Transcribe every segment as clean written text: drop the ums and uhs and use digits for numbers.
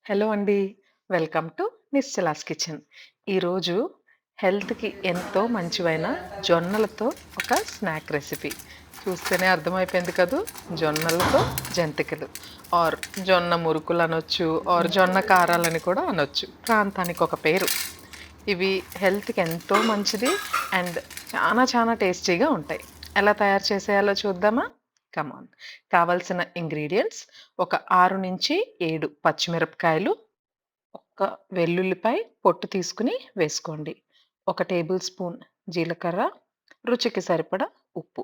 Hello అండి. Welcome to Nischala's kitchen. ఈరోజు హెల్త్‌కి ఎంతో మంచివైన జొన్నలతో ఒక స్నాక్ రెసిపీ. చూస్తేనే అర్థమైపోయింది కదూ! జొన్నలతో జంతికలు ఆర్ జొన్న మురుకులనొచ్చు, ఆర్ జొన్న కారాలని కూడా అనొచ్చు. ప్రాంతానికొక పేరు. ఇవి హెల్త్‌కి ఎంతో మంచిది అండ్ చాలా టేస్టీగా ఉంటాయి. ఎలా తయారు చేసేయాలో చూద్దామా? Come on. కావాల్సిన ఇంగ్రీడియెంట్స్ ఒక 6-7 పచ్చిమిరపకాయలు, ఒక్క వెల్లుల్లిపాయ పొట్టు తీసుకొని వేసుకోండి. ఒక టేబుల్ స్పూన్ జీలకర్ర, రుచికి సరిపడా ఉప్పు.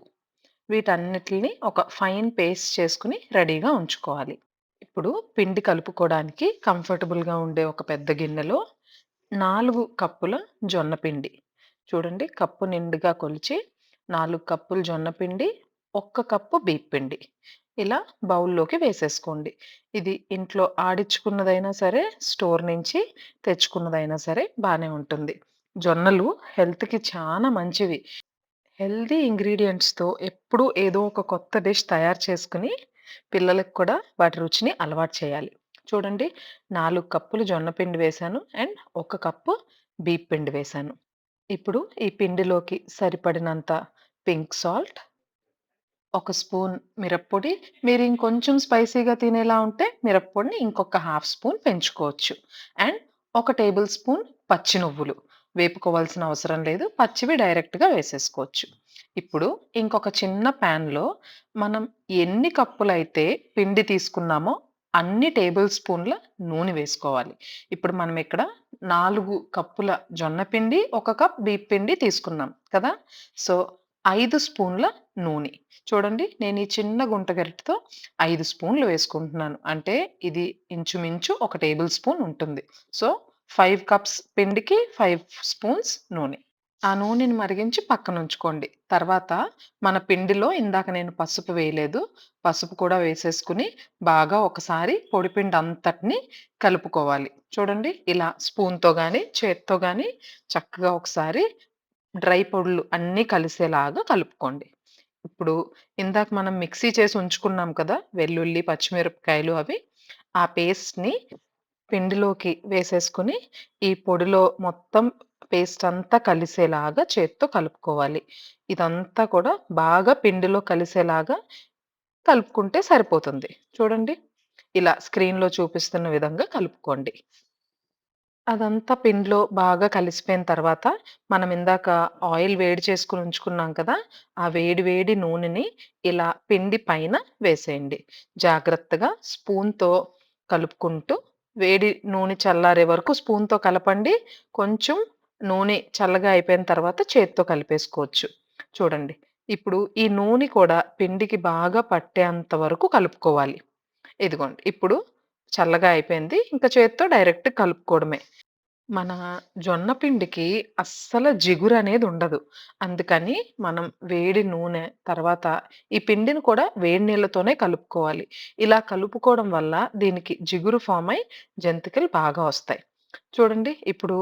వీటన్నిటిని ఒక ఫైన్ పేస్ట్ చేసుకొని రెడీగా ఉంచుకోవాలి. ఇప్పుడు పిండి కలుపుకోవడానికి కంఫర్టబుల్‌గా ఉండే ఒక పెద్ద గిన్నెలో 4 కప్పుల జొన్న పిండి. చూడండి, కప్పు నిండుగా కొలిచి 4 కప్పులు జొన్న పిండి, 1 కప్పు బియ్యపు పిండి. ఇలా బౌల్‌లోకి వేసేసుకోండి. ఇది ఇంట్లో ఆడించుకున్నదైనా సరే, స్టోర్ నుంచి తెచ్చుకున్నదైనా సరే బానే ఉంటుంది. జొన్నలు హెల్త్‌కి చాలా మంచివి. హెల్తీ ఇంగ్రీడియెంట్స్‌తో ఎప్పుడూ ఏదో ఒక కొత్త డిష్ తయారు చేసుకొని, పిల్లలకి కూడా వాటి రుచిని అలవాటు చేయాలి. చూడండి, 4 కప్పులు జొన్న పిండి వేశాను అండ్ 1 కప్పు బియ్యపు పిండి వేశాను. ఇప్పుడు ఈ పిండిలోకి సరిపడినంత పింక్ సాల్ట్, ఒక స్పూన్ మిరప్పొడి. మీరు ఇంకొంచెం స్పైసీగా తినేలా ఉంటే మిరప్పొడిని ఇంకొక హాఫ్ స్పూన్ పెంచుకోవచ్చు. అండ్ ఒక టేబుల్ స్పూన్ పచ్చి నువ్వులు. వేపుకోవాల్సిన అవసరం లేదు. పచ్చివి డైరెక్ట్‌గా వేసేసుకోవచ్చు. ఇప్పుడు ఇంకొక చిన్న ప్యాన్‌లో మనం ఎన్ని కప్పులైతే పిండి తీసుకున్నామో అన్ని టేబుల్ స్పూన్‌ల నూనె వేసుకోవాలి. ఇప్పుడు మనం ఇక్కడ 4 కప్పుల జొన్న పిండి, 1 కప్ బియ్యపు పిండి తీసుకున్నాం కదా! సో, 5 స్పూన్ల నూనె. చూడండి, నేను ఈ చిన్న గుంట గరిటెతో 5 స్పూన్లు వేసుకుంటున్నాను. అంటే ఇది ఇంచుమించు ఒక టేబుల్ స్పూన్ ఉంటుంది. సో, 5 కప్స్ పిండికి 5 స్పూన్స్ నూనె. ఆ నూనెని మరిగించి పక్కనుంచుకోండి. తర్వాత మన పిండిలో ఇందాక నేను పసుపు వేయలేదు. పసుపు కూడా వేసేసుకొని బాగా ఒకసారి పొడిపిండి అంతటిని కలుపుకోవాలి. చూడండి, ఇలా స్పూన్‌తో గాని, చేత్తో గాని చక్కగా ఒకసారి డ్రై పొడులు అన్నీ కలిసేలాగా కలుపుకోండి. ఇప్పుడు ఇందాక మనం మిక్సీ చేసి ఉంచుకున్నాం కదా! వెల్లుల్లి, పచ్చిమిరపకాయలు అవి. ఆ పేస్ట్‌ని పిండిలోకి వేసేసుకొని, ఈ పొడిలో మొత్తం పేస్ట్ అంతా కలిసేలాగా చేత్తో కలుపుకోవాలి. ఇదంతా కూడా బాగా పిండిలో కలిసేలాగా కలుపుకుంటే సరిపోతుంది. చూడండి, ఇలా స్క్రీన్‌లో చూపిస్తున్న విధంగా కలుపుకోండి. అదంతా పిండిలో బాగా కలిసిపోయిన తర్వాత, మనం ఇందాక ఆయిల్ వేడి చేసుకొని ఉంచుకున్నాం కదా! ఆ వేడి వేడి నూనెని ఇలా పిండి పైన వేసేయండి. జాగ్రత్తగా స్పూన్‌తో కలుపుకుంటూ, వేడి నూనె చల్లారే వరకు స్పూన్‌తో కలపండి. కొంచెం నూనె చల్లగా అయిపోయిన తర్వాత చేత్తో కలిపేసుకోవచ్చు. చూడండి, ఇప్పుడు ఈ నూనె కూడా పిండికి బాగా పట్టేంత వరకు కలుపుకోవాలి. ఇదిగోండి, ఇప్పుడు చల్లగా అయిపోయింది. ఇంక చేత్తో డైరెక్ట్ కలుపుకోవడమే. మన జొన్న పిండికి అస్సలు జిగురనేదుండదు. అందుకని మనం వేడి నూనె, తర్వాత ఈ పిండిని కూడా వేడి నీళ్ళతోనే కలుపుకోవాలి. ఇలా కలుపుకోవడం వల్ల దీనికి జిగురు ఫార్మ్ అయ్యి జంతికలు బాగా వస్తాయి. చూడండి, ఇప్పుడు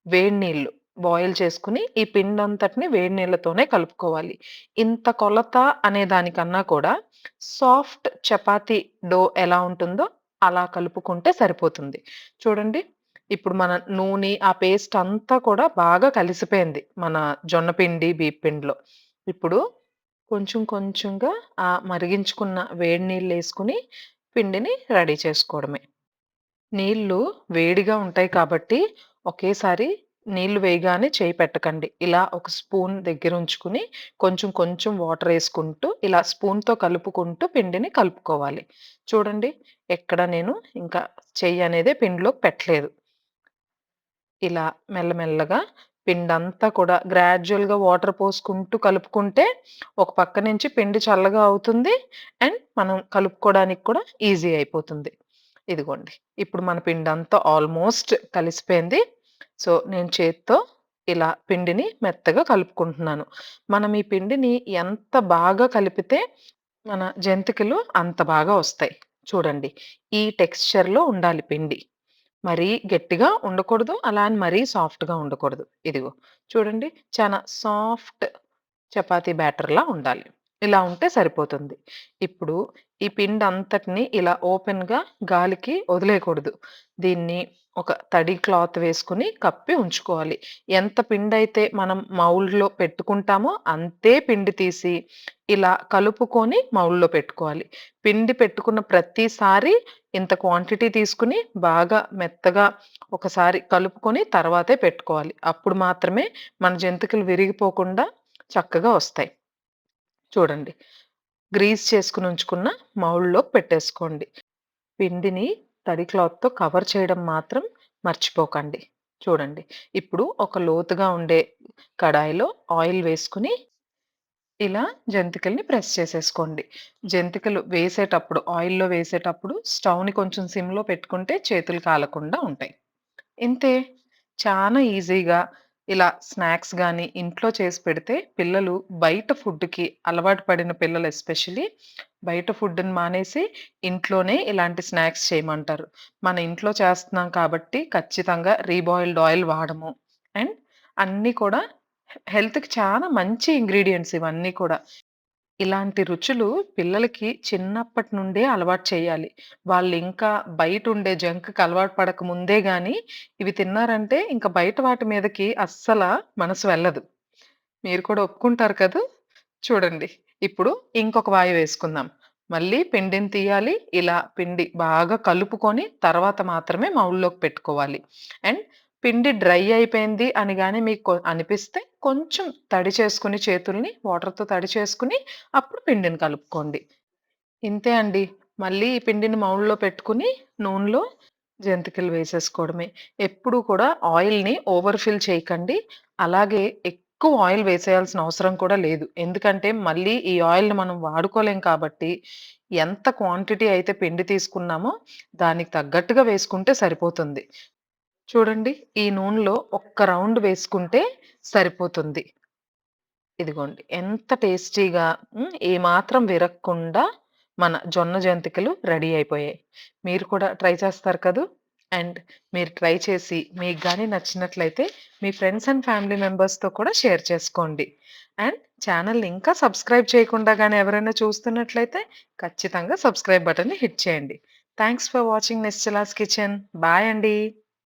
వేడి నీళ్ళు బాయిల్ చేసుకొని ఈ పిండంతటిని వేడి నీళ్ళతోనే కలుపుకోవాలి. ఇంత కొలత అనే దానికన్నా కూడా సాఫ్ట్ చపాతీ డో ఎలా ఉంటుందో అలా కలుపుకుంటే సరిపోతుంది. చూడండి, ఇప్పుడు మన నూనె, ఆ పేస్ట్ అంతా కూడా బాగా కలిసిపోయింది మన జొన్న పిండి, బియ్యపు పిండిలో. ఇప్పుడు కొంచెంగా ఆ మరిగించుకున్న వేడి నీళ్ళేసుకొని పిండిని రెడీ చేసుకోవడమే. నీళ్ళు వేడిగా ఉంటాయి కాబట్టి ఒకేసారి నీళ్లు వేయగానే చేయి పెట్టకండి. ఇలా ఒక స్పూన్ దగ్గరుంచుకుని కొంచెం వాటరేసుకుంటూ ఇలా స్పూన్‌తో కలుపుకుంటూ పిండిని కలుపుకోవాలి. చూడండి, ఎక్కడ నేను ఇంకా చెయ్యనేదే పిండిలోకి పెట్టలేదు. ఇలా మెల్లమెల్లగా పిండంతా కూడా గ్రాడ్యుయల్‌గా వాటర్ పోసుకుంటూ కలుపుకుంటే, ఒక పక్క నుంచి పిండి చల్లగా అవుతుంది. అండ్ మనం కలుపుకోవడానికి కూడా ఈజీ అయిపోతుంది. ఇదిగోండి, ఇప్పుడు మన పిండంతా ఆల్మోస్ట్ కలిసిపోయింది. సో, నేను చేత్తో ఇలా పిండిని మెత్తగా కలుపుకుంటున్నాను. మనం ఈ పిండిని ఎంత బాగా కలిపితే మన జంతికలు అంత బాగా వస్తాయి. చూడండి, ఈ టెక్స్చర్‌లో ఉండాలి పిండి. మరీ గట్టిగా ఉండకూడదు. అలా అని మరీ సాఫ్ట్‌గా ఉండకూడదు. ఇదిగో చూడండి, చానా సాఫ్ట్ చపాతీ బ్యాటర్‌లా ఉండాలి. ఇలా ఉంటే సరిపోతుంది. ఇప్పుడు ఈ పిండంతటిని ఇలా ఓపెన్‌గా గాలికి వదిలేయకూడదు. దీన్ని ఒక తడి క్లాత్ వేసుకొని కప్పి ఉంచుకోవాలి. ఎంత పిండైతే మనం మౌల్డ్‌లో పెట్టుకుంటామో అంతే పిండి తీసి ఇలా కలుపుకొని మౌల్డ్‌లో పెట్టుకోవాలి. పిండి పెట్టుకున్న ప్రతిసారి ఇంత క్వాంటిటీ తీసుకొని బాగా మెత్తగా ఒకసారి కలుపుకొని తర్వాతే పెట్టుకోవాలి. అప్పుడు మాత్రమే మన జంతికలు విరిగిపోకుండా చక్కగా వస్తాయి. చూడండి. గ్రీజ్ చేసుకొని ఉంచుకున్న మౌల్డ్‌లోకి పెట్టేసుకోండి. పిండిని తడి క్లాత్‌తో కవర్ చేయడం మాత్రం మర్చిపోకండి. చూడండి. ఇప్పుడు ఒక లోతుగా ఉండే కడాయిలో ఆయిల్ వేసుకొని ఇలా జంతికల్ని ప్రెస్ చేసేసుకోండి. జంతికలు వేసేటప్పుడు ఆయిల్‌లో వేసేటప్పుడు స్టవ్‌ని కొంచెం సిమ్‌లో పెట్టుకుంటే చేతులు కాలకుండా ఉంటాయి. ఇంతే. చానా ఈజీగా ఇలా స్నాక్స్ గాని, ఇంట్లో చేసి పెడితే పిల్లలు బయట ఫుడ్‌కి అలవాటు పడిన పిల్లలు ఎస్పెషల్లీ బయట ఫుడ్‌ని మానేసి ఇంట్లోనే ఇలాంటి స్నాక్స్ చేయమంటారు. మన ఇంట్లో చేస్తున్నాం కాబట్టి ఖచ్చితంగా రీబాయిల్డ్ ఆయిల్ వాడము. అండ్ అన్నీ కూడా హెల్త్‌కి చాలా మంచి ఇంగ్రీడియెంట్స్ ఇవన్నీ కూడా. ఇలాంటి రుచులు పిల్లలకి చిన్నప్పటి నుండే అలవాటు చేయాలి. వాళ్ళింకా బయటుండే జంక్‌కి అలవాటు పడక ముందే గాని, ఇవి తిన్నారంటే ఇంక బయట వాటి మీదకి అస్సల మనసు వెళ్ళదు. మీరు కూడా ఒప్పుకుంటారు కదూ! చూడండి. ఇప్పుడు ఇంకొక వాయి వేసుకుందాం. మళ్ళీ పిండిని తీయాలి. ఇలా పిండి బాగా కలుపుకొని తర్వాత మాత్రమే మౌల్డ్‌లోకి పెట్టుకోవాలి. అండ్ పిండి డ్రై అయిపోయింది అని గాని మీకు అనిపిస్తే కొంచెం తడి చేసుకొని చేతుల్ని వాటర్‌తో తడి చేసుకొని అప్పుడు పిండిని కలుపుకోండి. ఇంతే అండి. మళ్ళీ ఈ పిండిని మౌల్డ్‌లో పెట్టుకొని నూనెలో జంతికలు వేసేసుకోవడమే. ఎప్పుడూ కూడా ఆయిల్‌ని ఓవర్ ఫిల్ చేయకండి. అలాగే ఎక్కువ ఆయిల్ వేసేయాల్సిన అవసరం కూడా లేదు. ఎందుకంటే మళ్ళీ ఈ ఆయిల్‌ని మనం వాడుకోలేం కాబట్టి ఎంత క్వాంటిటీ అయితే పిండి తీసుకున్నామో దానికి తగ్గట్టుగా వేసుకుంటే సరిపోతుంది. చూడండి ఈ నూనెలో ఒక్క రౌండ్ వేసుకుంటే సరిపోతుంది. ఇదిగోండి. ఎంత టేస్టీగా ఏమాత్రం విరగకుండా మన జొన్న జంతికలు రెడీ అయిపోయాయి. మీరు కూడా ట్రై చేస్తారు కదూ! అండ్ మీరు ట్రై చేసి మీకు గాని నచ్చినట్లయితే మీ ఫ్రెండ్స్ అండ్ ఫ్యామిలీ మెంబర్స్‌తో కూడా షేర్ చేసుకోండి. అండ్ ఛానెల్‌ని ఇంకా సబ్స్క్రైబ్ చేయకుండా గాని ఎవరైనా చూస్తున్నట్లయితే ఖచ్చితంగా సబ్స్క్రైబ్ బటన్‌ని హిట్ చేయండి. Thanks for watching Nischala's kitchen. Bye అండి.